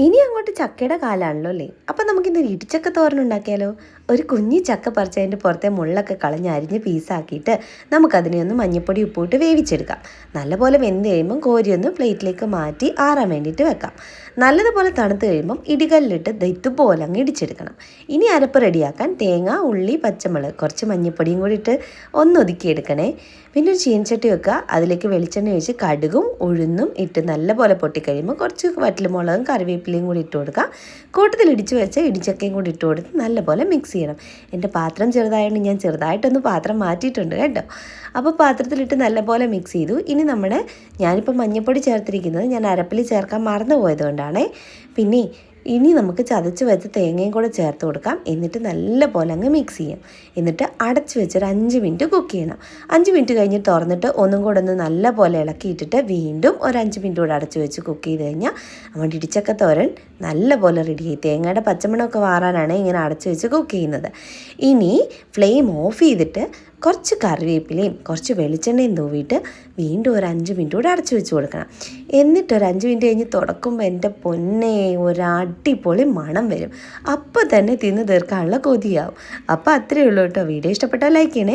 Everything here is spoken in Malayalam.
ഇനി അങ്ങോട്ട് ചക്കയുടെ കാലമാണല്ലോ അല്ലേ? അപ്പം നമുക്കിന്നൊരു ഇടിച്ചക്ക തോരൻ ഉണ്ടാക്കിയാലോ? ഒരു കുഞ്ഞി ചക്ക പറിച്ച് അതിൻ്റെ പുറത്തെ മുള്ളൊക്കെ കളഞ്ഞ് അരിഞ്ഞ് പീസാക്കിയിട്ട് നമുക്കതിനെ ഒന്ന് മഞ്ഞൾപ്പൊടി ഉപ്പിട്ട് വേവിച്ചെടുക്കാം. നല്ലപോലെ വെന്ത് കഴിയുമ്പം കോരിയൊന്ന് പ്ലേറ്റിലേക്ക് മാറ്റി ആറാൻ വേണ്ടിയിട്ട് വെക്കാം. നല്ലതുപോലെ തണുത്ത് കഴിയുമ്പം ഇടികല്ലിട്ട് ഇതുപോലെ അങ്ങ് ഇടിച്ചെടുക്കണം. ഇനി അരപ്പ് റെഡിയാക്കാൻ തേങ്ങ, ഉള്ളി, പച്ചമുളക്, കുറച്ച് മഞ്ഞൾപ്പൊടിയും കൂടി ഇട്ട് ഒന്ന് ഒതുക്കിയെടുക്കണേ. പിന്നെ ഒരു ചീനച്ചട്ടി വെക്കുക. അതിലേക്ക് വെളിച്ചെണ്ണ ഒഴിച്ച് കടുകും ഉഴുന്നും ഇട്ട് നല്ലപോലെ പൊട്ടിക്കഴിയുമ്പോൾ കുറച്ച് വറ്റൽമുളകും കറിവേപ്പിലയും കൂടി ഇട്ട് കൊടുക്കുക. കൂട്ടത്തിൽ ഇടിച്ച് വെച്ച ഇടിച്ചക്കയും കൂടി ഇട്ട് കൊടുത്ത് നല്ലപോലെ മിക്സ് ചെയ്യണം. എൻ്റെ പാത്രം ചെറുതായതുകൊണ്ട് ഞാൻ ചെറുതായിട്ടൊന്ന് പാത്രം മാറ്റിയിട്ടുണ്ട് കേട്ടോ. അപ്പോൾ പാത്രത്തിലിട്ട് നല്ലപോലെ മിക്സ് ചെയ്തു. ഇനി ഞാനിപ്പോൾ മഞ്ഞൾപ്പൊടി ചേർത്തിരിക്കുന്നത് ഞാൻ അരപ്പിൽ ചേർക്കാൻ മറന്നു പോയത് കൊണ്ടാണേ. പിന്നെ ഇനി നമുക്ക് ചതച്ച് വെച്ച തേങ്ങയും കൂടെ ചേർത്ത് കൊടുക്കാം. എന്നിട്ട് നല്ലപോലെ അങ്ങ് മിക്സ് ചെയ്യാം. എന്നിട്ട് അടച്ച് വെച്ചൊരു 5 മിനിറ്റ് കുക്ക് ചെയ്യണം. 5 മിനിറ്റ് കഴിഞ്ഞ് തുറന്നിട്ട് ഒന്നും കൂടെ ഒന്ന് നല്ലപോലെ ഇളക്കിയിട്ടിട്ട് വീണ്ടും ഒരു 5 മിനിറ്റ് കൂടെ അടച്ച് വെച്ച് കുക്ക് ചെയ്ത് കഴിഞ്ഞാൽ നമ്മുടെ ഇടിച്ചക്ക തോരൻ നല്ലപോലെ റെഡിയായി. തേങ്ങയുടെ പച്ചമണമൊക്കെ മാറാനാണ് ഇങ്ങനെ അടച്ച് വെച്ച് കുക്ക് ചെയ്യുന്നത്. ഇനി ഫ്ലെയിം ഓഫ് ചെയ്തിട്ട് കുറച്ച് കറിവേപ്പിലയും കുറച്ച് വെളിച്ചെണ്ണയും തൂവിയിട്ട് വീണ്ടും ഒരു 5 മിനിറ്റ് കൂടെ അടച്ചു വെച്ച് കൊടുക്കണം. എന്നിട്ട് ഒരു 5 മിനിറ്റ് കഴിഞ്ഞ് തുറക്കുമ്പോൾ എൻ്റെ പൊന്നെ ഒരു അടിപൊളി മണം വരും. അപ്പോൾ തന്നെ തിന്ന് തീർക്കാനുള്ള കൊതിയാവും. അപ്പോൾ അത്രയേ ഉള്ളൂ കേട്ടോ. വീഡിയോ ഇഷ്ടപ്പെട്ടാൽ ലൈക്ക് ചെയ്യണേ.